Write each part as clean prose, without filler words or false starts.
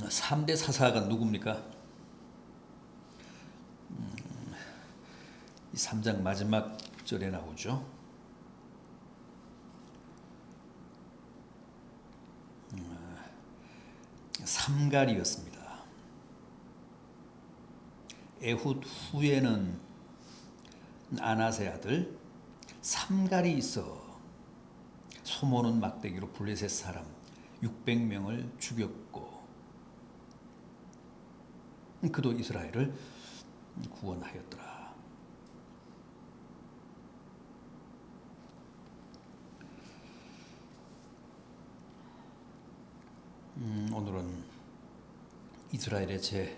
3대 사사가 누굽니까? 이 3장 마지막 절에 나오죠. 삼갈이었습니다. 에훗 후에는 아낫의 아들 삼갈이 있어 소모는 막대기로 블레셋 사람 600명을 죽였고 그도 이스라엘을 구원하였더라. 오늘은 이스라엘의 제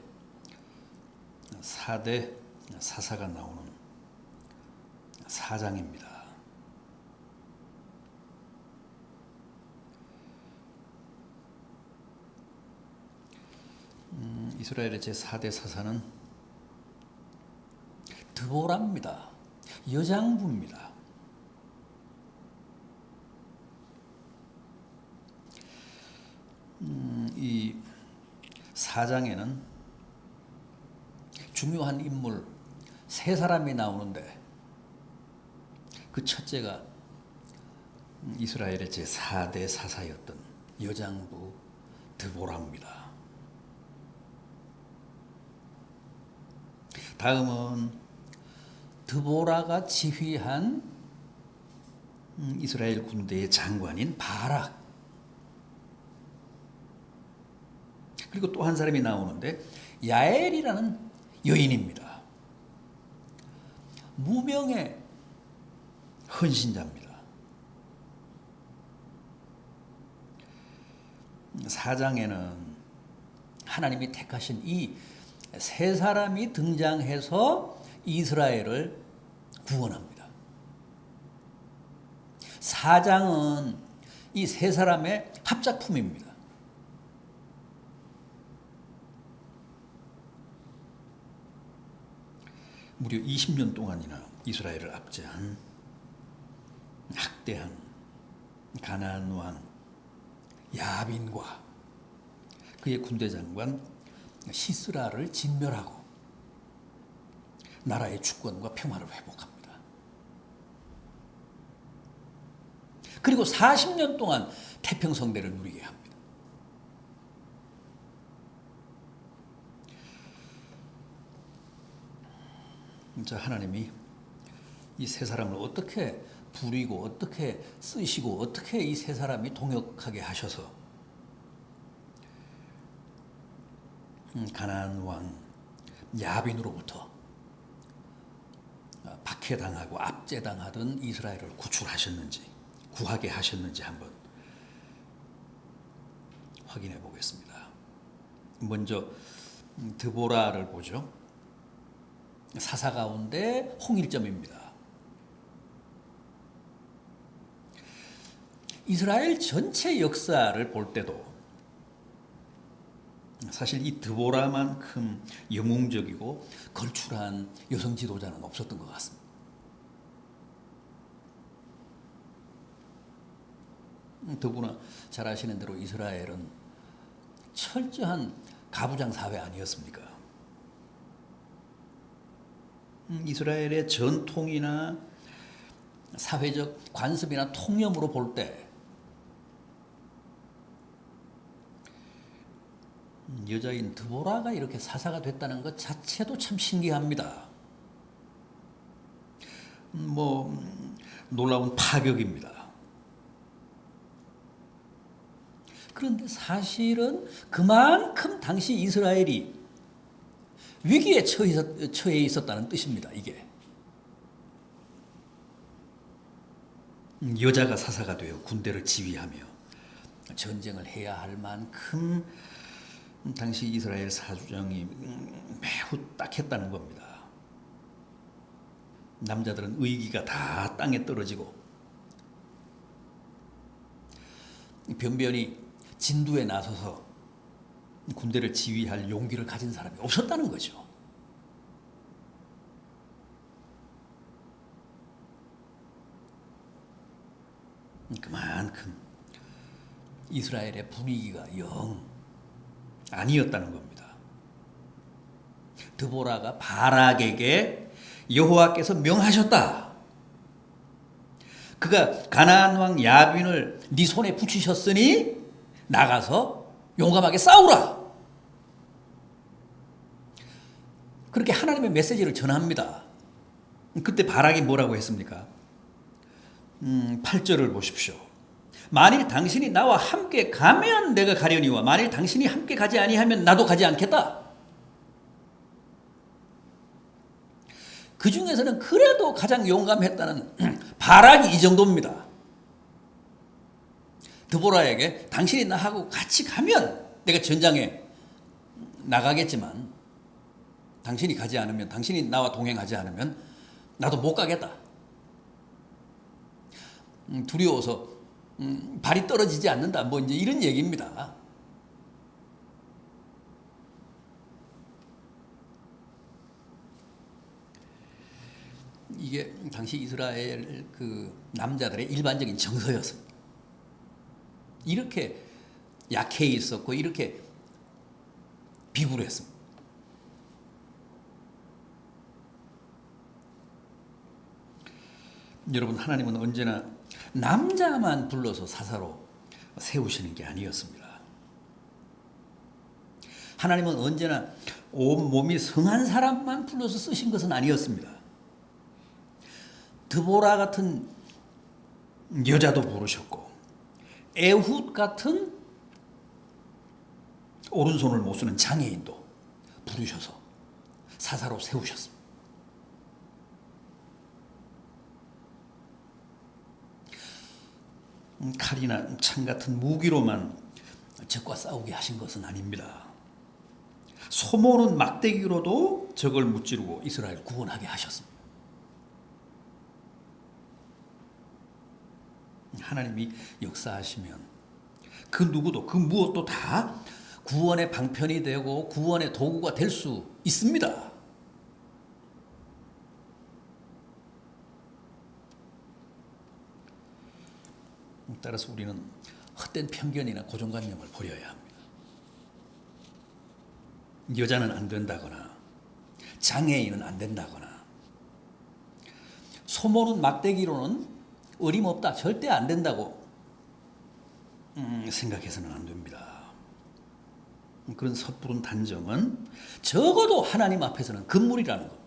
4대 사사가 나오는 4장입니다. 이스라엘의 제 4대 사사는 드보라입니다. 여장부입니다. 이 4장에는 중요한 인물 세 사람이 나오는데 그 첫째가 이스라엘의 제 4대 사사였던 여장부 드보라입니다. 다음은 드보라가 지휘한 이스라엘 군대의 장관인 바락. 그리고 또 한 사람이 나오는데 야엘이라는 여인입니다. 무명의 헌신자입니다. 4장에는 하나님이 택하신 이 세 사람이 등장해서 이스라엘을 구원합니다. 4장은 이 세 사람의 합작품입니다. 무려 20년 동안이나 이스라엘을 압제한 학대한 가나안 왕 야빈과 그의 군대 장관 시스라를 진멸하고 나라의 주권과 평화를 회복합니다. 그리고 40년 동안 태평성대를 누리게 합니다. 자, 하나님이 이 세 사람을 어떻게 부리고 어떻게 쓰시고 어떻게 이 세 사람이 동역하게 하셔서 가나안 왕 야빈으로부터 박해당하고 압제당하던 이스라엘을 구출하셨는지 구하게 하셨는지 한번 확인해 보겠습니다. 먼저 드보라를 보죠. 사사 가운데 홍일점입니다. 이스라엘 전체 역사를 볼 때도 사실 이 드보라만큼 영웅적이고 걸출한 여성 지도자는 없었던 것 같습니다. 더구나 잘 아시는 대로 이스라엘은 철저한 가부장 사회 아니었습니까? 이스라엘의 전통이나 사회적 관습이나 통념으로 볼 때 여자인 드보라가 이렇게 사사가 됐다는 것 자체도 참 신기합니다. 놀라운 파격입니다. 그런데 사실은 그만큼 당시 이스라엘이 위기에 처해 있었다는 뜻입니다. 이게 여자가 사사가 되어 군대를 지휘하며 전쟁을 해야 할 만큼 당시 이스라엘 사정이 매우 딱했다는 겁니다. 남자들은 의기가 다 땅에 떨어지고 변변히 진두에 나서서 군대를 지휘할 용기를 가진 사람이 없었다는 거죠. 그만큼 이스라엘의 분위기가 영 아니었다는 겁니다. 드보라가 바락에게 여호와께서 명하셨다. 그가 가나안 왕 야빈을 네 손에 붙이셨으니 나가서 용감하게 싸우라. 그렇게 하나님의 메시지를 전합니다. 그때 바락이 뭐라고 했습니까? 8절을 보십시오. 만일 당신이 나와 함께 가면 내가 가려니와 만일 당신이 함께 가지 아니하면 나도 가지 않겠다. 그 중에서는 그래도 가장 용감했다는 바락이 이 정도입니다. 드보라에게 당신이 나하고 같이 가면 내가 전장에 나가겠지만 당신이 가지 않으면, 당신이 나와 동행하지 않으면 나도 못 가겠다. 두려워서 발이 떨어지지 않는다. 뭐 이제 이런 얘기입니다. 이게 당시 이스라엘 그 남자들의 일반적인 정서였습니다. 이렇게 약해 있었고 이렇게 비굴했습니다. 여러분, 하나님은 언제나 남자만 불러서 사사로 세우시는 게 아니었습니다. 하나님은 언제나 온 몸이 성한 사람만 불러서 쓰신 것은 아니었습니다. 드보라 같은 여자도 부르셨고 에훗 같은 오른손을 못 쓰는 장애인도 부르셔서 사사로 세우셨습니다. 칼이나 창 같은 무기로만 적과 싸우게 하신 것은 아닙니다. 소모는 막대기로도 적을 무찌르고 이스라엘 구원하게 하셨습니다. 하나님이 역사하시면 그 누구도 그 무엇도 다 구원의 방편이 되고 구원의 도구가 될 수 있습니다. 따라서 우리는 헛된 편견이나 고정관념을 버려야 합니다. 여자는 안 된다거나 장애인은 안 된다거나 소모는 막대기로는 어림없다, 절대 안 된다고 생각해서는 안 됩니다. 그런 섣부른 단정은 적어도 하나님 앞에서는 금물이라는 것.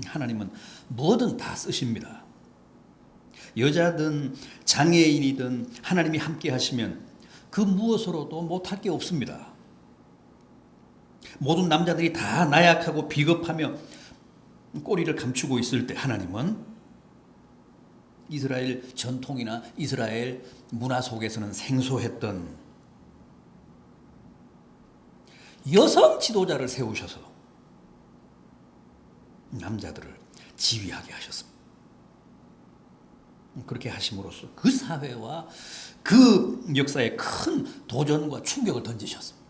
하나님은 뭐든 다 쓰십니다. 여자든 장애인이든 하나님이 함께 하시면 그 무엇으로도 못할 게 없습니다. 모든 남자들이 다 나약하고 비겁하며 꼬리를 감추고 있을 때 하나님은 이스라엘 전통이나 이스라엘 문화 속에서는 생소했던 여성 지도자를 세우셔서 남자들을 지휘하게 하셨습니다. 그렇게 하심으로써 그 사회와 그 역사에 큰 도전과 충격을 던지셨습니다.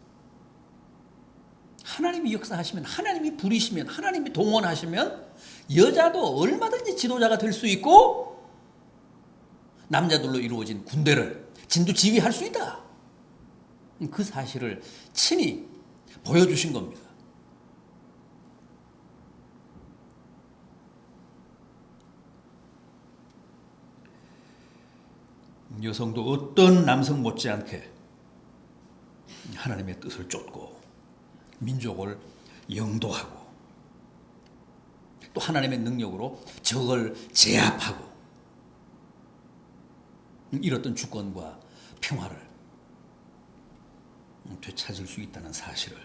하나님이 역사하시면, 하나님이 부리시면, 하나님이 동원하시면 여자도 얼마든지 지도자가 될 수 있고 남자들로 이루어진 군대를 진두지휘할 수 있다. 그 사실을 친히 보여주신 겁니다. 여성도 어떤 남성 못지않게 하나님의 뜻을 쫓고 민족을 영도하고 또 하나님의 능력으로 적을 제압하고 잃었던 주권과 평화를 되찾을 수 있다는 사실을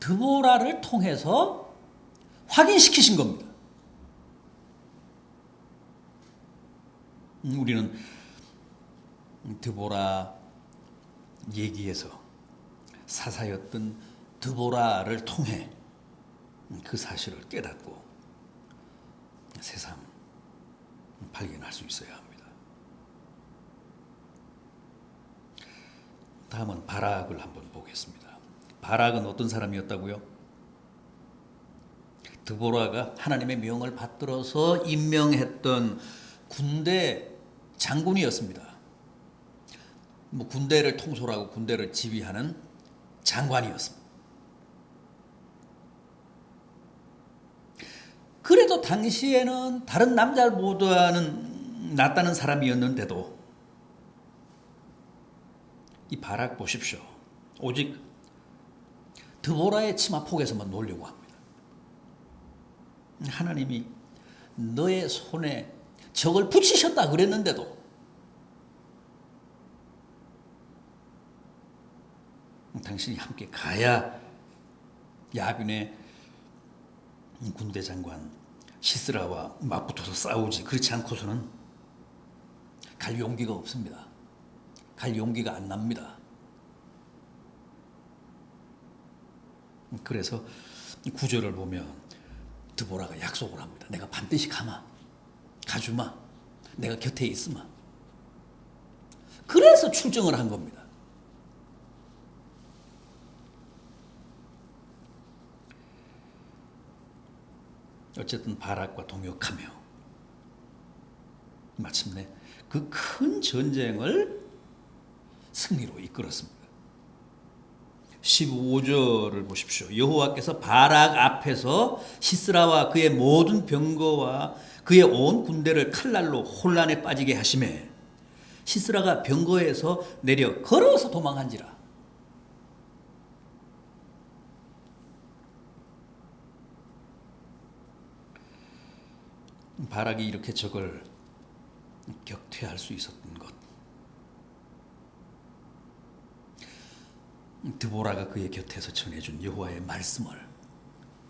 드보라를 통해서 확인시키신 겁니다. 우리는 드보라 얘기에서 사사였던 드보라를 통해 그 사실을 깨닫고 새삼 발견할 수 있어야 합니다. 다음은 바락을 한번 보겠습니다. 바락은 어떤 사람이었다고요? 드보라가 하나님의 명을 받들어서 임명했던 군대 장군이었습니다. 군대를 통솔하고 군대를 지휘하는 장관이었습니다. 그래도 당시에는 다른 남자보다는 낫다는 사람이었는데도 이 바락 보십시오. 오직 드보라의 치마 폭에서만 놀려고 합니다. 하나님이 너의 손에 적을 붙이셨다 그랬는데도 당신이 함께 가야 야빈의 군대 장관 시스라와 맞붙어서 싸우지, 그렇지 않고서는 갈 용기가 없습니다. 갈 용기가 안 납니다. 그래서 구절을 보면 드보라가 약속을 합니다. 내가 반드시 가주마. 내가 곁에 있으마. 그래서 출정을 한 겁니다. 어쨌든 바락과 동역하며 마침내 그 큰 전쟁을 승리로 이끌었습니다. 15절을 보십시오. 여호와께서 바락 앞에서 시스라와 그의 모든 병거와 그의 온 군대를 칼날로 혼란에 빠지게 하시매 시스라가 병거에서 내려 걸어서 도망한지라. 바락이 이렇게 적을 격퇴할 수 있었던 것, 드보라가 그의 곁에서 전해준 여호와의 말씀을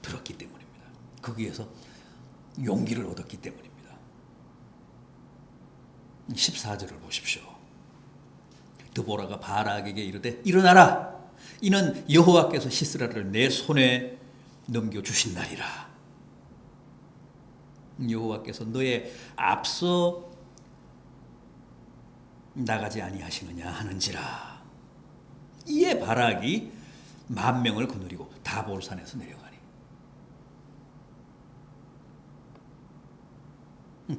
들었기 때문입니다. 거기에서 용기를 얻었기 때문입니다. 14절을 보십시오. 드보라가 바락에게 이르되 일어나라. 이는 여호와께서 시스라를 내 손에 넘겨주신다리라. 여호와께서 너의 앞서 나가지 아니하시느냐 하는지라. 이에 바락이 10,000명을 거느리고 다볼산에서 내려가니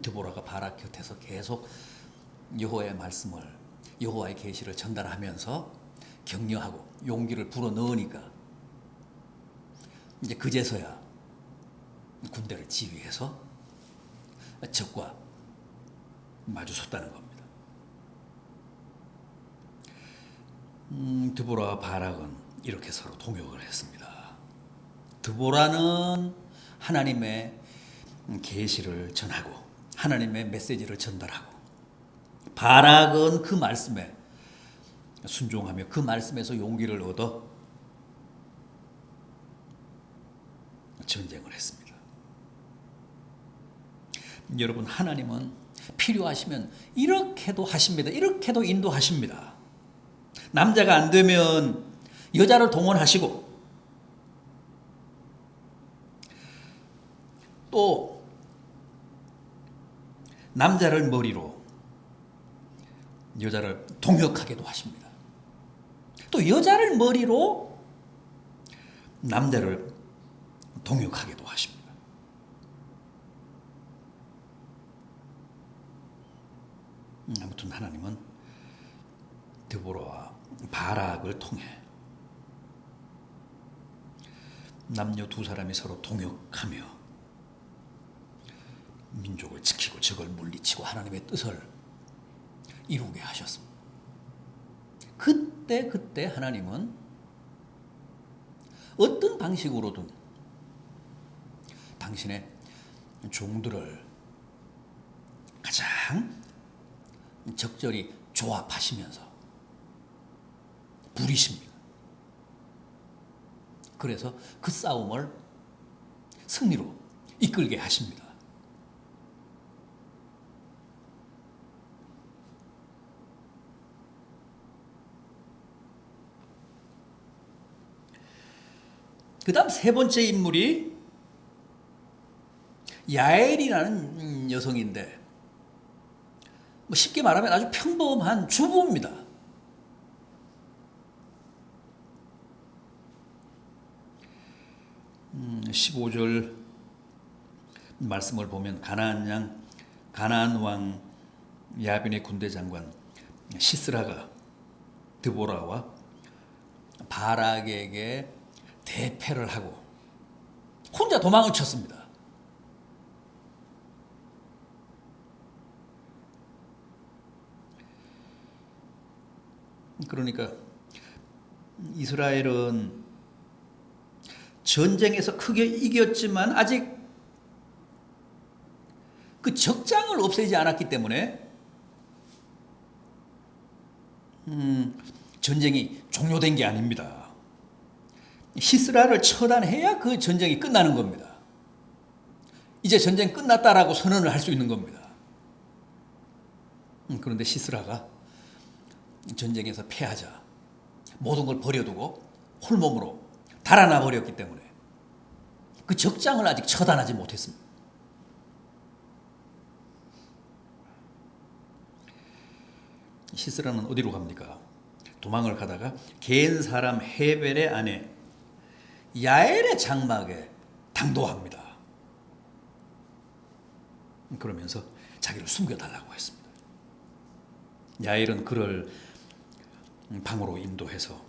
드보라가 바락 곁에서 계속 여호와의 말씀을, 여호와의 계시를 전달하면서 격려하고 용기를 불어넣으니까 이제 그제서야 군대를 지휘해서 적과 마주섰다는 겁니다. 드보라와 바락은 이렇게 서로 동역을 했습니다. 드보라는 하나님의 계시를 전하고 하나님의 메시지를 전달하고, 바락은 그 말씀에 순종하며 그 말씀에서 용기를 얻어 전쟁을 했습니다. 여러분, 하나님은 필요하시면 이렇게도 하십니다. 이렇게도 인도하십니다. 남자가 안 되면 여자를 동원하시고, 또 남자를 머리로 여자를 동역하게도 하십니다. 또 여자를 머리로 남자를 동역하게도 하십니다. 아무튼 하나님은 드보라와 바락을 통해 남녀 두 사람이 서로 동역하며 민족을 지키고 적을 물리치고 하나님의 뜻을 이루게 하셨습니다. 그때 하나님은 어떤 방식으로든 당신의 종들을 가장 적절히 조합하시면서 부리십니다. 그래서 그 싸움을 승리로 이끌게 하십니다. 그 다음 세 번째 인물이 야엘이라는 여성인데, 쉽게 말하면 아주 평범한 주부입니다. 음, 15절 말씀을 보면 가나안 왕 야빈의 군대 장관 시스라가 드보라와 바락에게 대패를 하고 혼자 도망을 쳤습니다. 그러니까 이스라엘은 전쟁에서 크게 이겼지만 아직 그 적장을 없애지 않았기 때문에 전쟁이 종료된 게 아닙니다. 시스라를 처단해야 그 전쟁이 끝나는 겁니다. 이제 전쟁 끝났다라고 선언을 할 수 있는 겁니다. 그런데 시스라가 전쟁에서 패하자 모든 걸 버려두고 홀몸으로 달아나 버렸기 때문에 그 적장을 아직 처단하지 못했습니다. 시스라는 어디로 갑니까? 도망을 가다가 겐 사람 헤벨의 아내 야엘의 장막에 당도합니다. 그러면서 자기를 숨겨달라고 했습니다. 야엘은 그를 방으로 인도해서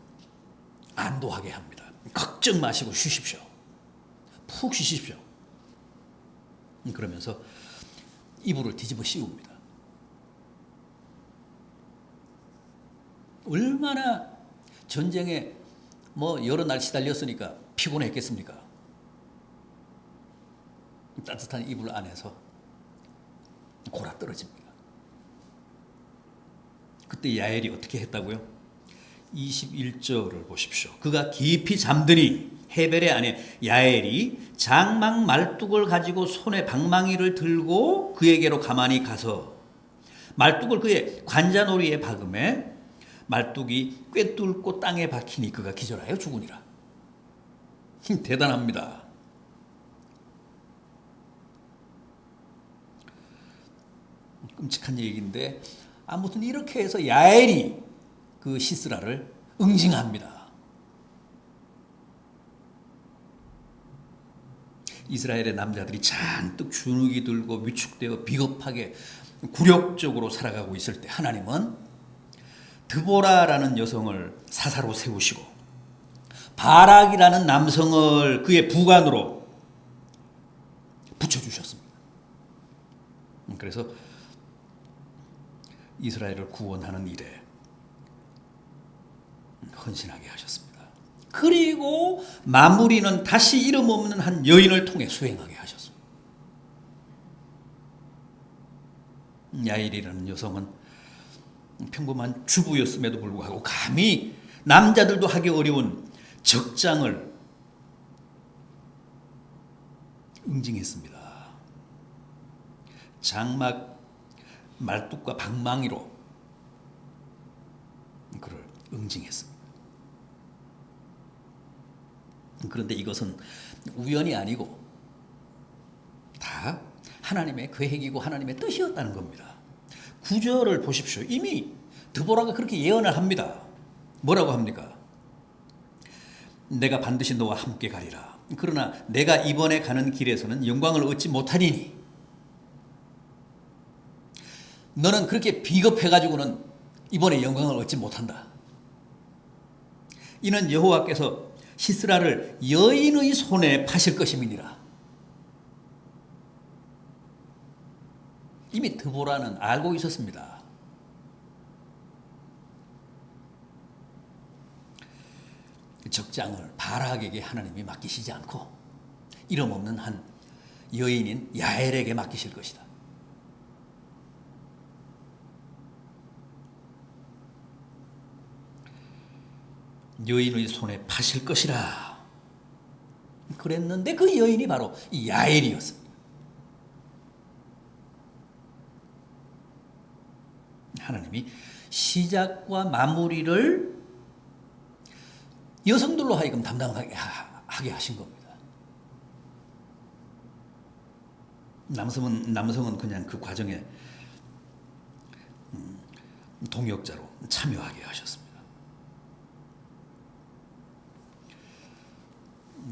안도하게 합니다. 걱정 마시고 쉬십시오. 푹 쉬십시오. 그러면서 이불을 뒤집어 씌웁니다. 얼마나 전쟁에 여러 날 시달렸으니까 피곤했겠습니까? 따뜻한 이불 안에서 골아 떨어집니다. 그때 야엘이 어떻게 했다고요? 21절을 보십시오. 그가 깊이 잠드니 헤벨의 아내 야엘이 장막 말뚝을 가지고 손에 방망이를 들고 그에게로 가만히 가서 말뚝을 그의 관자놀이에 박음에 말뚝이 꿰뚫고 땅에 박히니 그가 기절하여 죽으니라. 대단합니다. 끔찍한 얘기인데 아무튼 이렇게 해서 야엘이 그 시스라를 응징합니다. 이스라엘의 남자들이 잔뜩 주눅이 들고 위축되어 비겁하게 굴욕적으로 살아가고 있을 때 하나님은 드보라라는 여성을 사사로 세우시고 바락이라는 남성을 그의 부관으로 붙여주셨습니다. 그래서 이스라엘을 구원하는 일에 헌신하게 하셨습니다. 그리고 마무리는 다시 이름 없는 한 여인을 통해 수행하게 하셨습니다. 야일이라는 여성은 평범한 주부였음에도 불구하고 감히 남자들도 하기 어려운 적장을 응징했습니다. 장막 말뚝과 방망이로 그를 응징했습니다. 그런데 이것은 우연이 아니고 다 하나님의 계획이고 하나님의 뜻이었다는 겁니다. 9절을 보십시오. 이미 드보라가 그렇게 예언을 합니다. 뭐라고 합니까? 내가 반드시 너와 함께 가리라. 그러나 내가 이번에 가는 길에서는 영광을 얻지 못하리니 너는 그렇게 비겁해가지고는 이번에 영광을 얻지 못한다. 이는 여호와께서 시스라를 여인의 손에 파실 것임이니라. 이미 드보라는 알고 있었습니다. 적장을 바락에게 하나님이 맡기시지 않고 이름 없는 한 여인인 야엘에게 맡기실 것이다. 여인의 손에 파실 것이라 그랬는데 그 여인이 바로 이 야엘이었습니다. 하나님이 시작과 마무리를 여성들로 하여금 담당하게 하신 겁니다. 남성은 그냥 그 과정에 동역자로 참여하게 하셨습니다.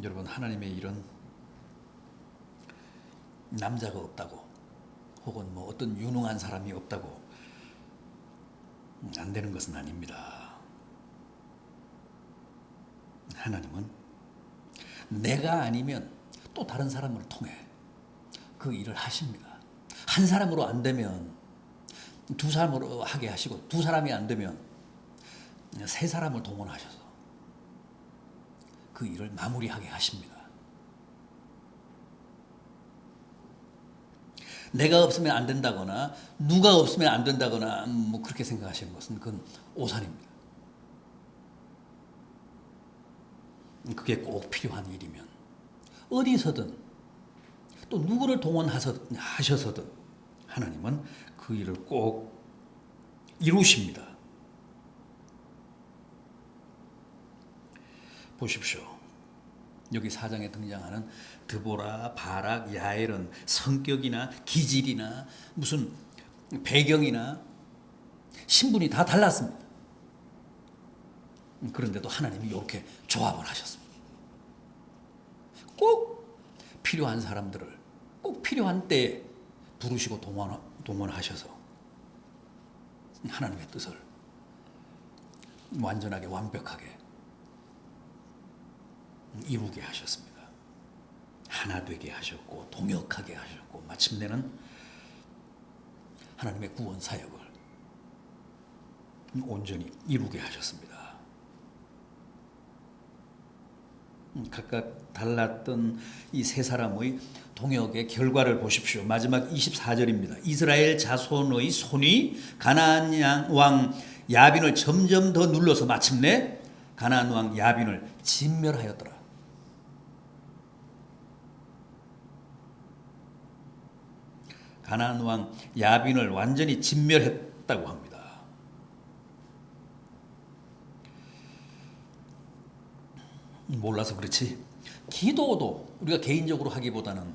여러분, 하나님의 일은 남자가 없다고 혹은 어떤 유능한 사람이 없다고 안 되는 것은 아닙니다. 하나님은 내가 아니면 또 다른 사람을 통해 그 일을 하십니다. 한 사람으로 안 되면 두 사람으로 하게 하시고, 두 사람이 안 되면 세 사람을 동원하셔서 그 일을 마무리하게 하십니다. 내가 없으면 안 된다거나 누가 없으면 안 된다거나 뭐 그렇게 생각하시는 것은 그건 오산입니다. 그게 꼭 필요한 일이면 어디서든 또 누구를 동원하셔서든 하나님은 그 일을 꼭 이루십니다. 보십시오. 여기 4장에 등장하는 드보라, 바락, 야엘은 성격이나 기질이나 무슨 배경이나 신분이 다 달랐습니다. 그런데도 하나님이 이렇게 조합을 하셨습니다. 꼭 필요한 사람들을 꼭 필요한 때에 부르시고 동원하셔서 하나님의 뜻을 완전하게 완벽하게 이루게 하셨습니다. 하나 되게 하셨고 동역하게 하셨고 마침내는 하나님의 구원 사역을 온전히 이루게 하셨습니다. 각각 달랐던 이 세 사람의 동역의 결과를 보십시오. 마지막 24절입니다. 이스라엘 자손의 손이 가나안 왕 야빈을 점점 더 눌러서 마침내 가나안 왕 야빈을 진멸하였더라. 가나안 왕 야빈을 완전히 진멸했다고 합니다. 몰라서 그렇지 기도도 우리가 개인적으로 하기보다는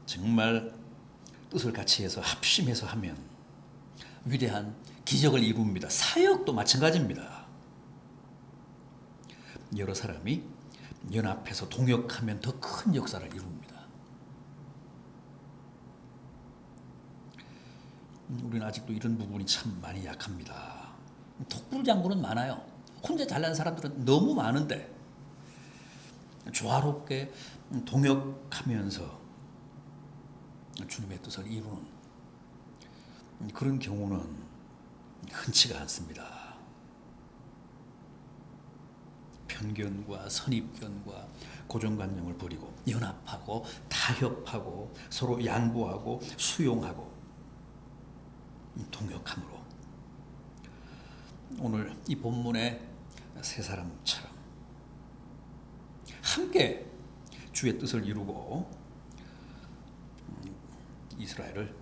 정말 뜻을 같이 해서 합심해서 하면 위대한 기적을 이룹니다. 사역도 마찬가지입니다. 여러 사람이 연합해서 동역하면 더 큰 역사를 이룹니다. 우리는 아직도 이런 부분이 참 많이 약합니다. 독불장군은 많아요. 혼자 잘난 사람들은 너무 많은데 조화롭게 동역하면서 주님의 뜻을 이루는 그런 경우는 흔치가 않습니다. 편견과 선입견과 고정관념을 버리고 연합하고 타협하고 서로 양보하고 수용하고 동역함으로 오늘 이 본문의 세 사람처럼 함께 주의 뜻을 이루고 이스라엘을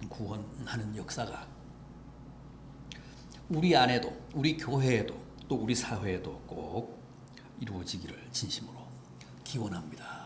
구원하는 역사가 우리 안에도 우리 교회에도 또 우리 사회에도 꼭 이루어지기를 진심으로 기원합니다.